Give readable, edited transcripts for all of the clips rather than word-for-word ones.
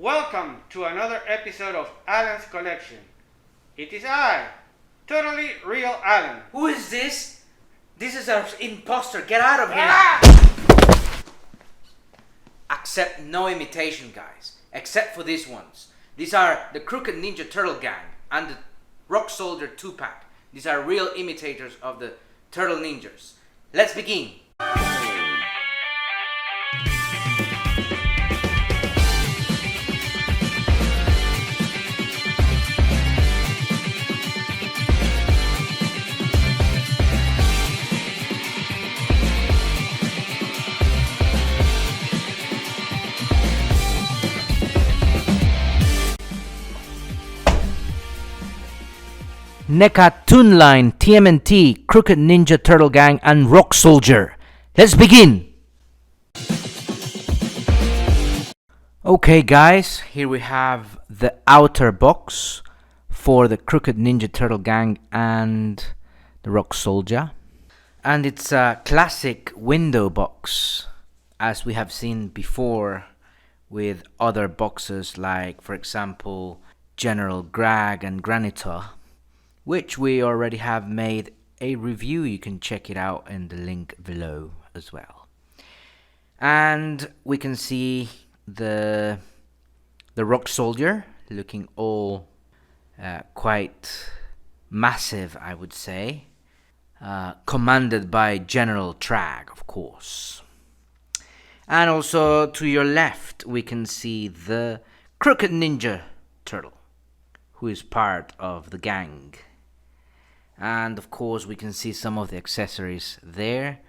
Welcome to another episode of Alan's Collection. It is I, totally real Alan. Who is this? This is an imposter. Get out of here. Accept no imitation, guys. Except for these ones. These are the Crooked Ninja Turtle Gang and the Rock Soldier 2-pack. These are real imitators of the Turtle Ninjas. Let's begin. NECA TMNT, Crooked Ninja Turtle Gang and Rock Soldier. Let's begin! Okay guys, here we have the outer box for the Crooked Ninja Turtle Gang and the Rock Soldier. And it's a classic window box, as we have seen before with other boxes like, for example, General Traag and Granitor, which we already have made a review. You can check it out in the link below as well. And we can see the Rock Soldier looking all quite massive, I would say, commanded by General Traag, of course. And also to your left we can see the Crooked Ninja Turtle, who is part of the gang. And of course we can see some of the accessories there.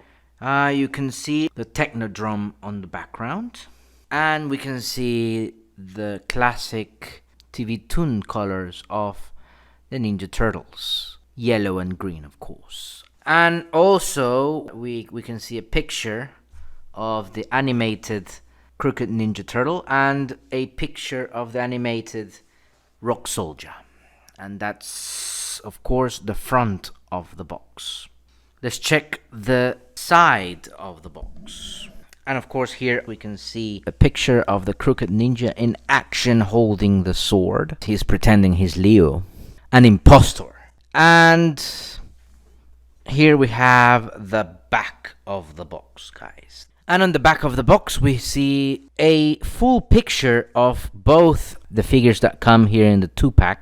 You can see the techno drum on the background, and we can see the classic TV Toon colors of the Ninja Turtles, yellow and green, of course. And also we can see a picture of the animated Crooked Ninja Turtle and a picture of the animated Rock Soldier. And that's, of course, the front of the box. Let's check the side of the box. And of course here we can see a picture of the Crooked Ninja in action holding the sword. He's pretending he's Leo, an impostor. And here we have the back of the box, guys. And on the back of the box we see a full picture of both the figures that come here in the 2-pack.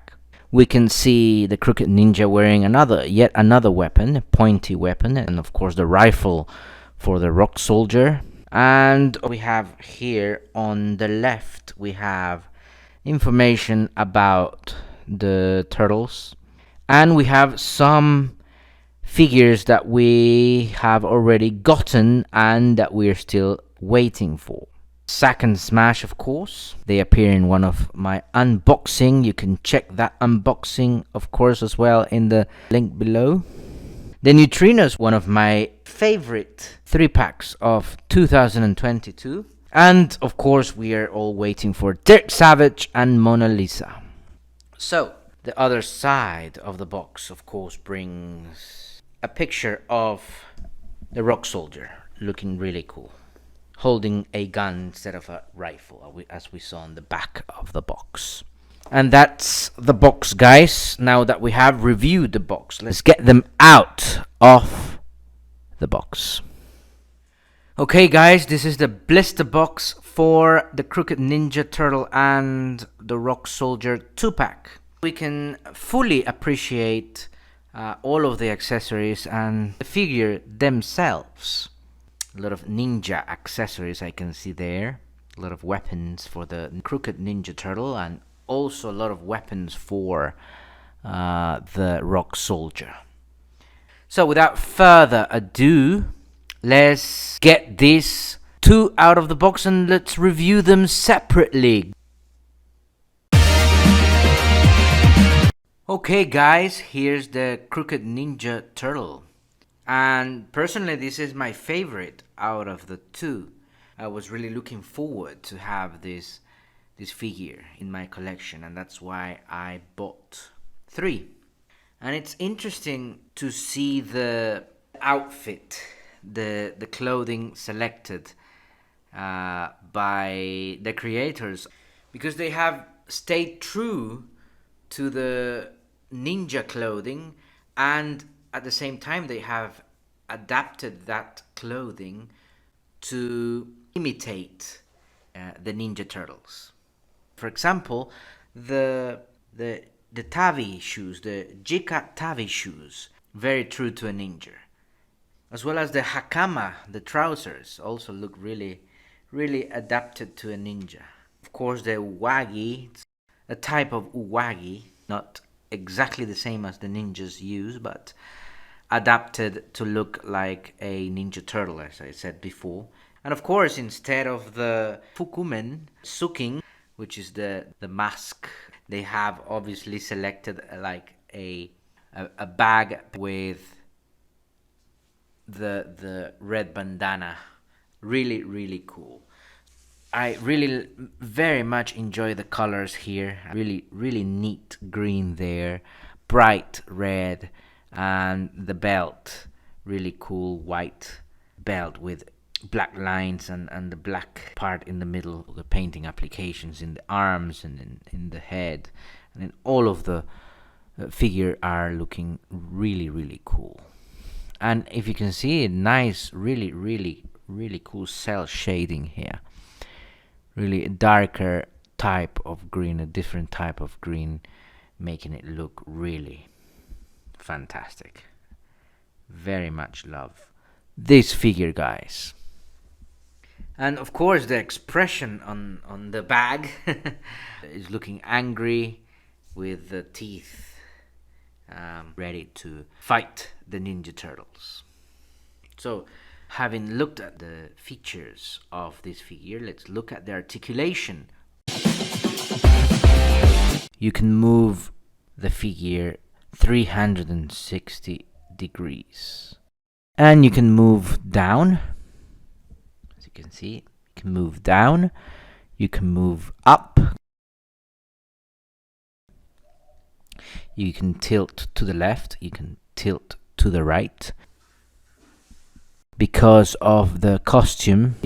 We can see the Crooked Ninja wearing yet another weapon, a pointy weapon, and of course the rifle for the Rock Soldier. And we have here on the left, we have information about the turtles. And we have some figures that we have already gotten and that we're still waiting for. Sack and Smash, of course. They appear in one of my unboxing. You can check that unboxing, of course, as well in the link below. The Neutrinos, one of my favorite 3-packs of 2022. And, of course, we are all waiting for Dirk Savage and Mona Lisa. So, the other side of the box, of course, brings a picture of the Rock Soldier, looking really cool, holding a gun instead of a rifle, as we saw on the back of the box. And that's the box, guys. Now that we have reviewed the box, let's get them out of the box. Okay, guys, this is the blister box for the Crooked Ninja Turtle and the Rock Soldier 2-pack. We can fully appreciate all of the accessories and the figure themselves. A lot of ninja accessories I can see there. A lot of weapons for the Crooked Ninja Turtle, and also a lot of weapons for the Rock Soldier. So without further ado, let's get these two out of the box and let's review them separately. Okay guys, here's the Crooked Ninja Turtle. And personally, this is my favorite out of the two. I was really looking forward to have this figure in my collection, and that's why I bought 3. And it's interesting to see the outfit, the clothing selected by the creators because they have stayed true to the ninja clothing, and at the same time they have adapted that clothing to imitate the Ninja Turtles. For example, the Tavi shoes, the Jika Tavi shoes, very true to a ninja. As well as the Hakama, the trousers, also look really, really adapted to a ninja. Of course, the Uwagi, a type of Uwagi, not exactly the same as the ninjas use, but adapted to look like a Ninja Turtle, as I said before. And of course, instead of the Fukumen Suking, which is the mask, they have obviously selected like a bag with the red bandana. Really, really cool. I really very much enjoy the colors here. Really, really neat green there, bright red, and the belt, really cool white belt with black lines and the black part in the middle, the painting applications in the arms and in the head, and in all of the figure are looking really, really cool. And if you can see, nice, really, really, really cool cell shading here. Really a darker type of green, a different type of green, making it look really fantastic. Very much love this figure, guys. And of course the expression on the bag is looking angry, with the teeth ready to fight the Ninja Turtles. So, having looked at the features of this figure, let's look at the articulation. You can move the figure 360 degrees. And you can move down. As you can see, you can move down. You can move up. You can tilt to the left. You can tilt to the right. Because of the costume,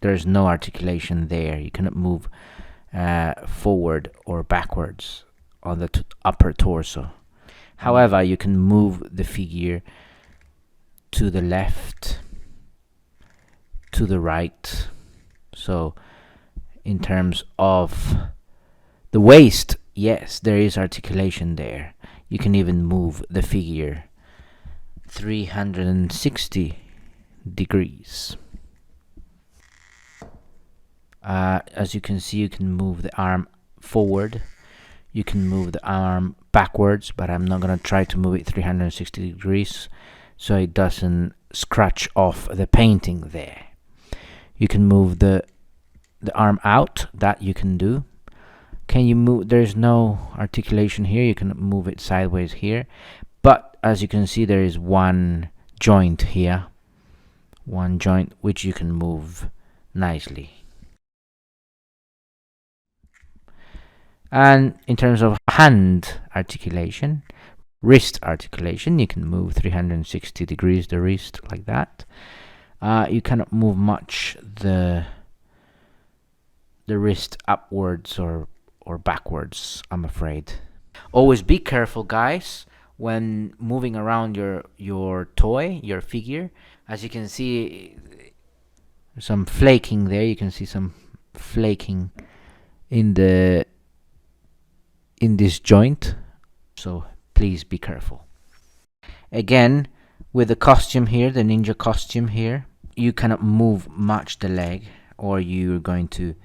there's no articulation there. You cannot move forward or backwards on the upper torso. However, you can move the figure to the left, to the right. So, in terms of the waist, yes, there is articulation there. You can even move the figure 360 degrees. As you can see, you can move the arm forward. You can move the arm backwards, but I'm not going to try to move it 360 degrees so it doesn't scratch off the painting there. You can move the arm out, that you can do. Can you move? There's no articulation here. You can move it sideways here. But as you can see, there is one joint here. One joint which you can move nicely. And in terms of hand articulation, wrist articulation, you can move 360 degrees the wrist like that. You cannot move much the wrist upwards or backwards, I'm afraid. Always be careful, guys, when moving around your toy, your figure. As you can see, some flaking there. You can see some flaking in this joint, so please be careful. Again, with the costume here, the ninja costume here, you cannot move much the leg, or you're going to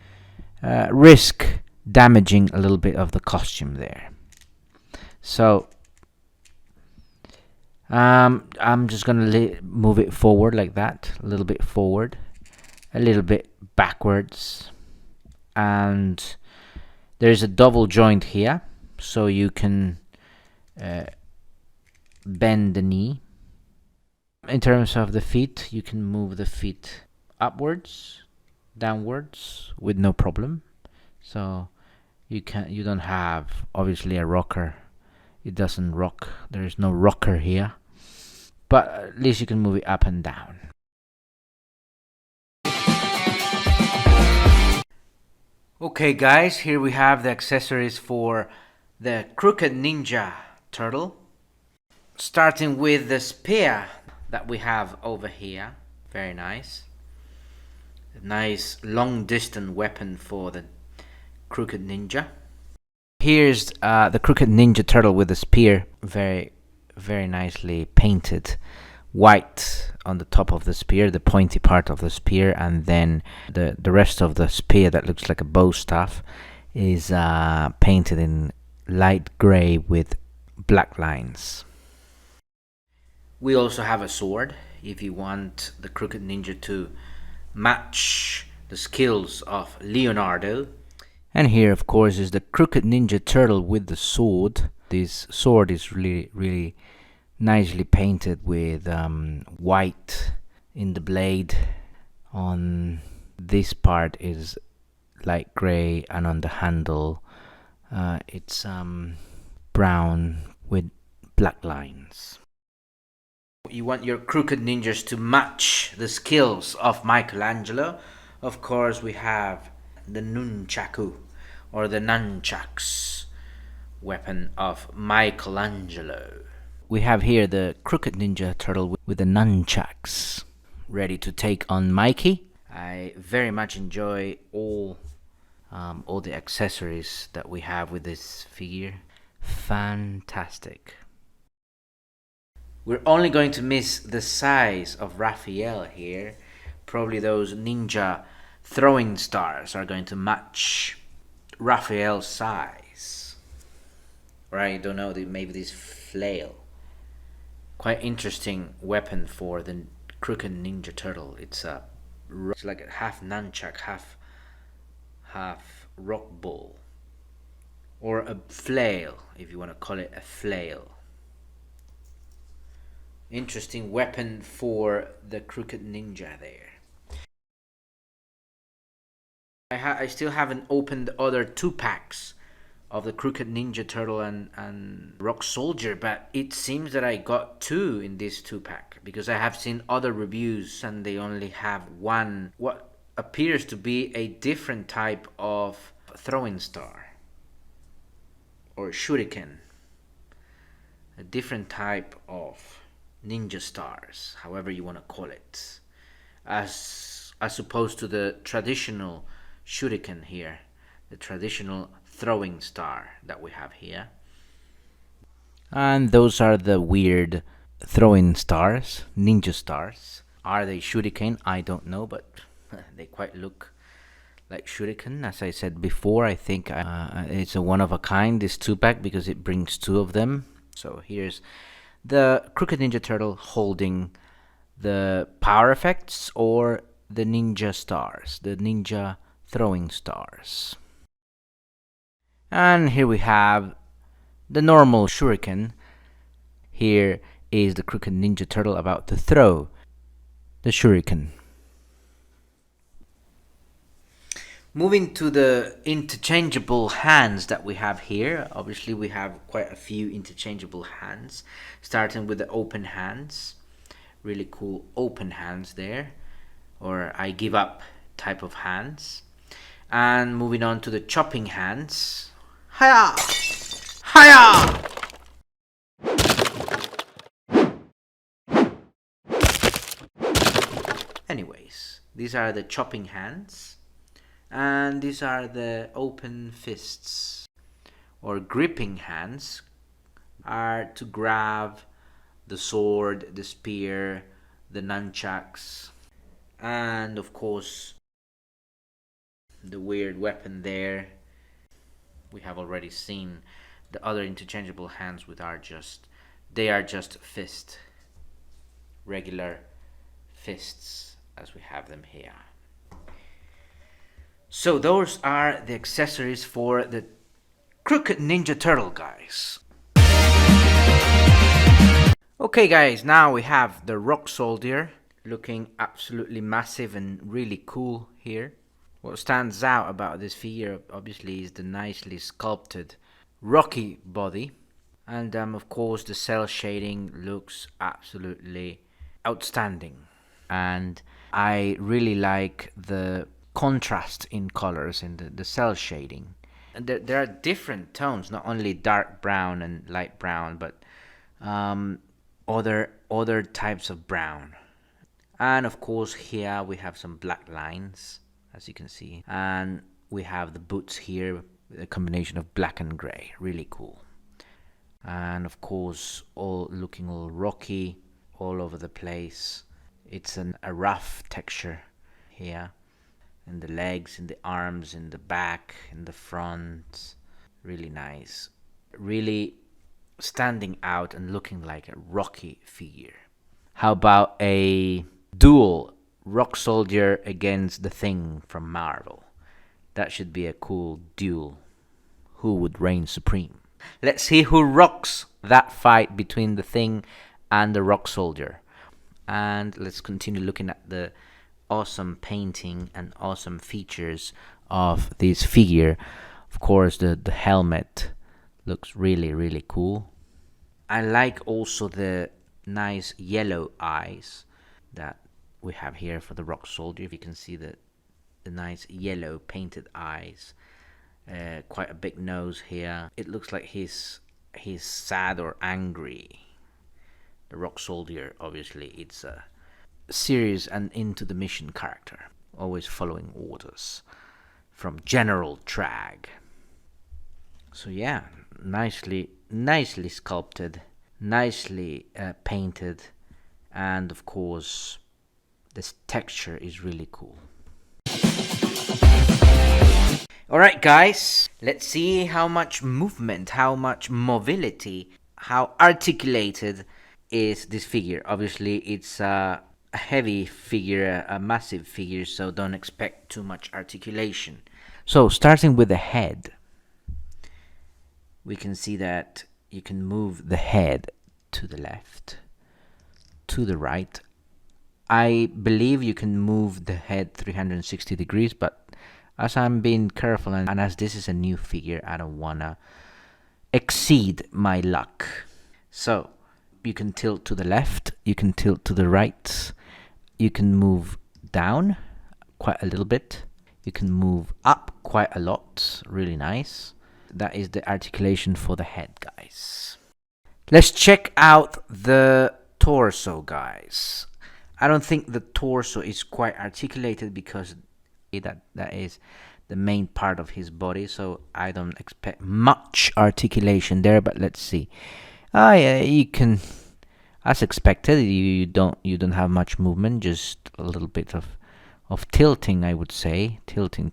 risk damaging a little bit of the costume there. So I'm just gonna move it forward like that, a little bit forward, a little bit backwards, and there's a double joint here, so you can bend the knee. In terms of the feet, you can move the feet upwards, downwards with no problem. So you don't have obviously a rocker. It doesn't rock. There is no rocker here, but at least you can move it up and down. Okay guys, here we have the accessories for the Crooked Ninja Turtle. Starting with the spear that we have over here. Very nice. A nice long distance weapon for the Crooked Ninja. Here's the Crooked Ninja Turtle with the spear. Very nicely painted. White on the top of the spear, the pointy part of the spear, and then the rest of the spear that looks like a bow staff is painted in light gray with black lines. We also have a sword if you want the Crooked Ninja to match the skills of Leonardo. And here of course is the Crooked Ninja Turtle with the sword. This sword is really nicely painted with white in the blade. On this part is light gray, and on the handle it's brown with black lines. You want your Crooked Ninjas to match the skills of Michelangelo. Of course we have the nunchaku, or the nunchucks, weapon of Michelangelo. We have here the Crooked Ninja Turtle with the nunchucks, ready to take on Mikey. I very much enjoy all the accessories that we have with this figure. Fantastic. We're only going to miss the size of Raphael here. Probably those ninja throwing stars are going to match Raphael's size. Or I don't know, maybe this flail. Quite interesting weapon for the Crooked Ninja Turtle. It's like a half nunchuck, half rock ball, or a flail if you want to call it a flail. Interesting weapon for the Crooked Ninja there. I still haven't opened the other 2 packs of the Crooked Ninja Turtle and Rock Soldier, but it seems that I got 2 in this 2-pack, because I have seen other reviews and they only have 1, what appears to be a different type of throwing star or shuriken, a different type of ninja stars, however you want to call it, as opposed to the traditional shuriken here, the traditional throwing star that we have here. And those are the weird throwing stars, ninja stars. Are they shuriken? I don't know, but they quite look like shuriken. As I said before, I think it's a one of a kind, this 2-pack, because it brings 2 of them. So here's the Crooked Ninja Turtle holding the power effects, or the ninja stars, the ninja throwing stars. And here we have the normal shuriken. Here is the Crooked Ninja Turtle about to throw the shuriken. Moving to the interchangeable hands that we have here. Obviously we have quite a few interchangeable hands, starting with the open hands. Really cool open hands there, or I give up type of hands. And moving on to the chopping hands. Hiya! Hiya! Anyways, these are the chopping hands, and these are the open fists, or gripping hands, are to grab the sword, the spear, the nunchucks, and of course the weird weapon there. We have already seen the other interchangeable hands with they are just fist, regular fists as we have them here. So those are the accessories for the Crooked Ninja Turtle, guys. Okay guys, now we have the Rock Soldier, looking absolutely massive and really cool here. What stands out about this figure obviously is the nicely sculpted rocky body, and of course the cell shading looks absolutely outstanding. And I really like the contrast in colors in the cell shading. And there are different tones, not only dark brown and light brown, but other types of brown. And of course here we have some black lines, as you can see, and we have the boots here with a combination of black and gray. Really cool. And of course all looking all rocky all over the place. It's a rough texture here in the legs, in the arms, in the back, in the front. Really nice, really standing out and looking like a rocky figure. How about a duel Rock Soldier against the Thing from Marvel? That should be a cool duel. Who would reign supreme? Let's see who rocks that fight between the Thing and the Rock Soldier. And let's continue looking at the awesome painting and awesome features of this figure. Of course, the helmet looks really, really cool. I like also the nice yellow eyes that we have here for the Rock Soldier. If you can see the nice yellow painted eyes, quite a big nose here. It looks like he's sad or angry. The Rock Soldier, obviously, it's a serious and into the mission character, always following orders from General Traag. So yeah, nicely sculpted, nicely painted, and of course this texture is really cool. Alright guys, let's see how much movement, how much mobility, how articulated is this figure. Obviously it's a heavy figure, a massive figure, so don't expect too much articulation. So starting with the head, we can see that you can move the head to the left, to the right. I believe you can move the head 360 degrees, but as I'm being careful and as this is a new figure, I don't wanna exceed my luck. So you can tilt to the left, you can tilt to the right, you can move down quite a little bit, you can move up quite a lot. Really nice. That is the articulation for the head, guys. Let's check out the torso, guys. I don't think the torso is quite articulated because that is the main part of his body, so I don't expect much articulation there, but let's see. Yeah, you can, as expected, you don't have much movement, just a little bit of tilting, I would say, tilting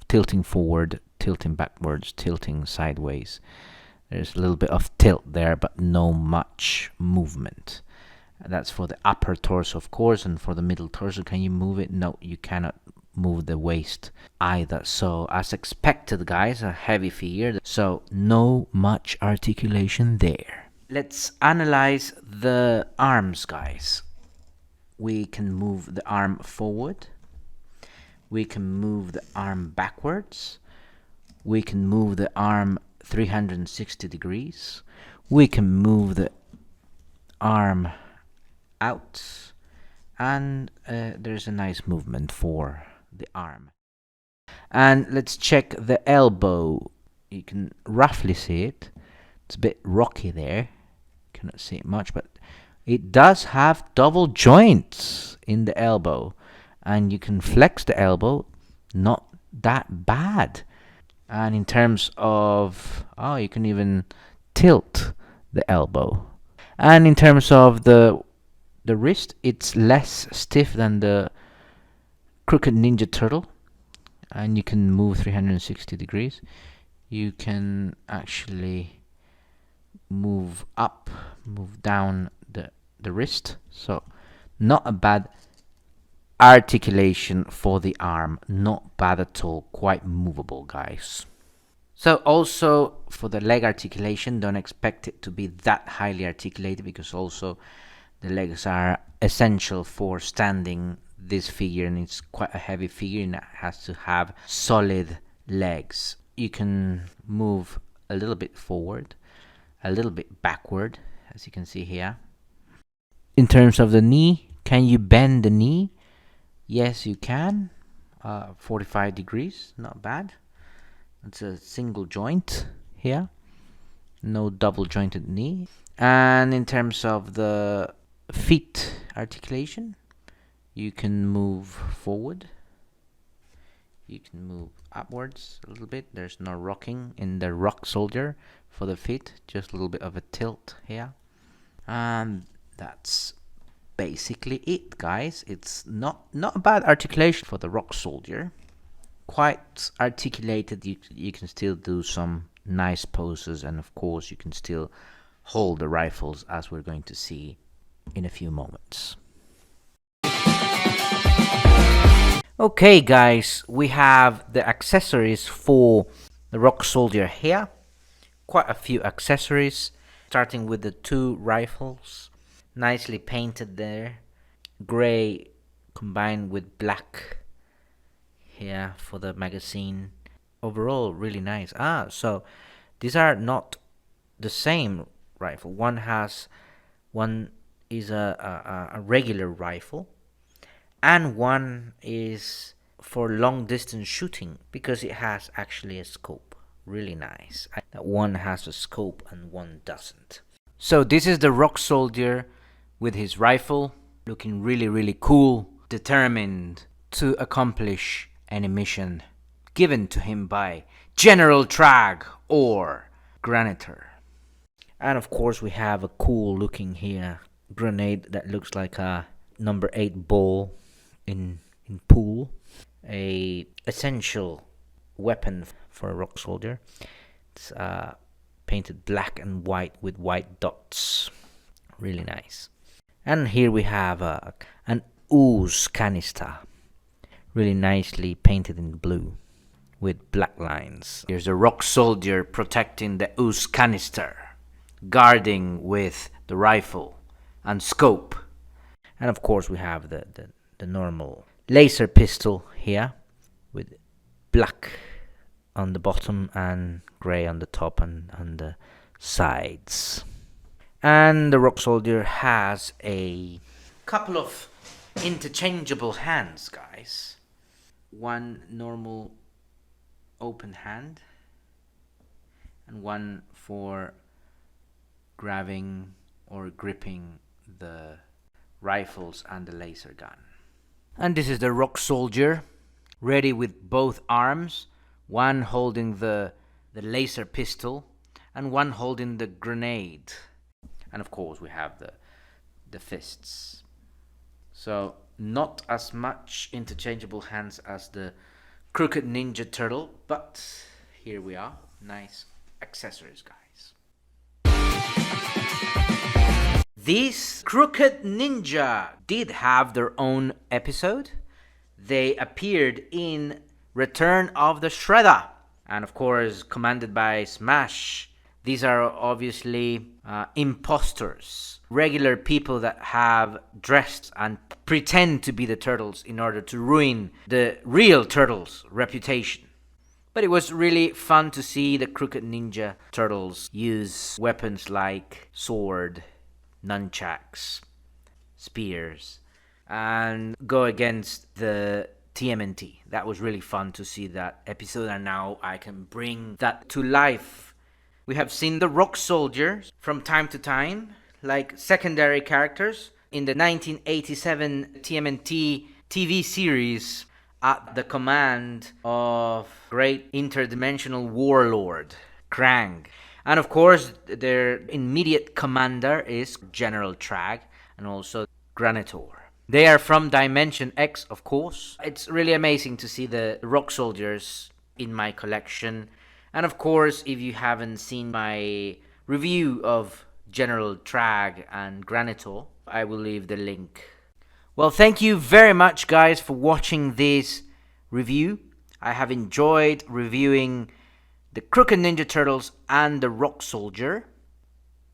tilting forward, tilting backwards, tilting sideways. There's a little bit of tilt there, but no much movement. That's for the upper torso, of course, and for the middle torso, can you move it? No, you cannot move the waist either. So as expected, guys, a heavy figure, so no much articulation there. Let's analyze the arms, guys. We can move the arm forward, we can move the arm backwards, we can move the arm 360 degrees, we can move the arm out, and there's a nice movement for the arm. And let's check the elbow. You can roughly see it. It's a bit rocky there, cannot see it much, but it does have double joints in the elbow, and you can flex the elbow, not that bad. And in terms of, you can even tilt the elbow. And in terms of the wrist, it's less stiff than the Crooked Ninja Turtle, and you can move 360 degrees. You can actually move up, move down the wrist, so not a bad articulation for the arm, not bad at all, quite movable, guys. So also for the leg articulation, don't expect it to be that highly articulated, because also the legs are essential for standing this figure, and it's quite a heavy figure and it has to have solid legs. You can move a little bit forward, a little bit backward, as you can see here. In terms of the knee, can you bend the knee? Yes, you can. 45 degrees, not bad. It's a single joint here, no double jointed knee. And in terms of the feet articulation, you can move forward, you can move upwards a little bit. There's no rocking in the rock soldier for the feet, just a little bit of a tilt here. And that's basically it, guys. It's not a bad articulation for the rock soldier. Quite articulated. You can still do some nice poses, and of course you can still hold the rifles, as we're going to see in a few moments. Okay, guys, we have the accessories for the rock soldier here. Quite a few accessories, starting with the 2 rifles, nicely painted there, gray combined with black here for the magazine. Overall, really nice. So these are not the same rifle. One is a regular rifle, and one is for long distance shooting, because it has actually a scope. Really nice. That one has a scope and one doesn't. So this is the rock soldier with his rifle, looking really cool, determined to accomplish any mission given to him by General Traag or Granitor. And of course we have a cool looking here grenade that looks like a number 8 ball in pool. A essential weapon for a rock soldier. It's painted black and white with white dots. Really nice. And here we have an ooze canister, really nicely painted in blue with black lines. Here's a rock soldier protecting the ooze canister, guarding with the rifle and scope. And of course we have the normal laser pistol here with black on the bottom and grey on the top and on the sides. And the rock soldier has a couple of interchangeable hands, guys. One normal open hand and one for grabbing or gripping the rifles and the laser gun. And this is the rock soldier, ready with both arms, one holding the laser pistol and one holding the grenade. And of course we have the fists. So not as much interchangeable hands as the Crooked Ninja Turtle, but here we are. Nice accessories, guys. These Crooked Ninja did have their own episode. They appeared in Return of the Shredder, and of course commanded by Smash. These are obviously imposters, regular people that have dressed and pretend to be the turtles in order to ruin the real turtles' reputation. But it was really fun to see the Crooked Ninja Turtles use weapons like sword, nunchucks, spears, and go against the TMNT. That was really fun to see that episode, and now I can bring that to life. We have seen the rock soldiers from time to time, like secondary characters in the 1987 TMNT TV series at the command of great interdimensional warlord Traag. And of course, their immediate commander is General Traag and also Granitor. They are from Dimension X, of course. It's really amazing to see the rock soldiers in my collection. And of course, if you haven't seen my review of General Traag and Granitor, I will leave the link. Well, thank you very much, guys, for watching this review. I have enjoyed reviewing the Crooked Ninja Turtles and the Rock Soldier.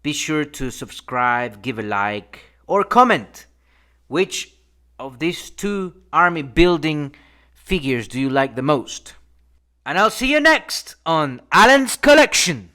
Be sure to subscribe, give a like, or comment. Which of these 2 army building figures do you like the most? And I'll see you next on Alan's Collection.